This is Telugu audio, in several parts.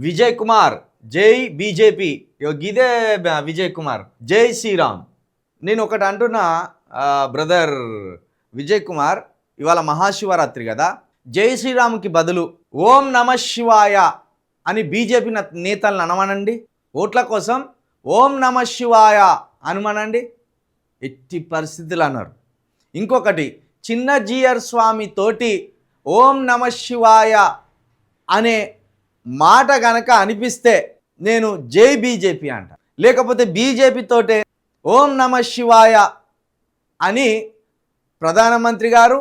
విజయ్ కుమార్ జై బీజేపీ. గిదే విజయ్ కుమార్ జై శ్రీరామ్. నేను ఒకటి అంటున్నా బ్రదర్ విజయ్ కుమార్, ఇవాళ మహాశివరాత్రి కదా, జై శ్రీరామ్కి బదులు ఓం నమ శివాయ అని బీజేపీ నేతలను అనమనండి. ఓట్ల కోసం ఓం నమ శివాయ అనుమనండి. ఎట్టి పరిస్థితులు అన్నారు. ఇంకొకటి, చిన్న జీయర్ స్వామి తోటి ఓం నమ శివాయ అనే మాట గనక అనిపిస్తే నేను జై బీజేపీ అంట. లేకపోతే బీజేపీ తోటే ఓం నమ శివాయ అని ప్రధానమంత్రి గారు,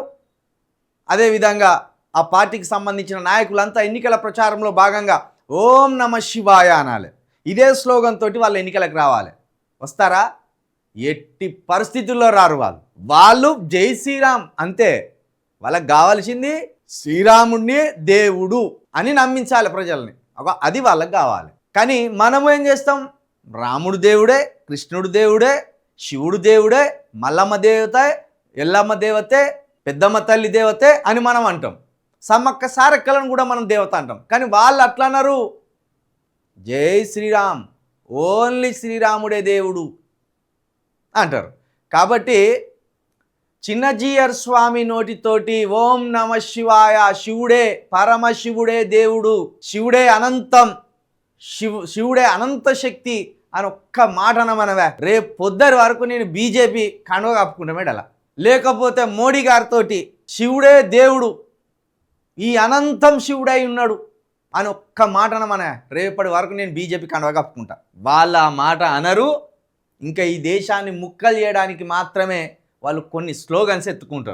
అదేవిధంగా ఆ పార్టీకి సంబంధించిన నాయకులంతా ఎన్నికల ప్రచారంలో భాగంగా ఓం నమ శివాయ అనాలి. ఇదే స్లోగన్ తోటి వాళ్ళు ఎన్నికలకు రావాలి. వస్తారా? ఎట్టి పరిస్థితుల్లో రారు. వాళ్ళు జై శ్రీరామ్ అంతే. వాళ్ళకి కావాల్సింది శ్రీరాముడిని దేవుడు అని నమ్మించాలి ప్రజల్ని. అది వాళ్ళకి కావాలి. కానీ మనము ఏం చేస్తాం? రాముడు దేవుడే, కృష్ణుడు దేవుడే, శివుడు దేవుడే, మల్లమ్మ దేవతే, ఎల్లమ్మ దేవతే, పెద్దమ్మ తల్లి దేవతే అని మనం అంటాం. సమ్మక్క సారక్కలను కూడా మనం దేవత అంటాం. కానీ వాళ్ళు అట్లా అన్నారు, జై శ్రీరామ్, ఓన్లీ శ్రీరాముడే దేవుడు అంటారు. కాబట్టి చిన్నజీయర్ స్వామి నోటితోటి ఓం నమ శివాయ, శివుడే పరమశివుడే దేవుడు, శివుడే అనంతం, శివుడే అనంత శక్తి అని ఒక్క మాట అనమనవా, రేపు పొద్దురి వరకు నేను బీజేపీ కండువ కప్పుకుంటామేట. అలా లేకపోతే మోడీ గారితో శివుడే దేవుడు, ఈ అనంతం శివుడై ఉన్నాడు అని ఒక్క మాట అనమన, రేపటి వరకు నేను బీజేపీ కండువ కప్పుకుంటా. వాళ్ళ మాట అనరు. ఇంకా ఈ దేశాన్ని ముక్కలు చేయడానికి మాత్రమే వాళ్ళు కొన్ని స్లోగన్స్ ఎత్తుకుంటారు.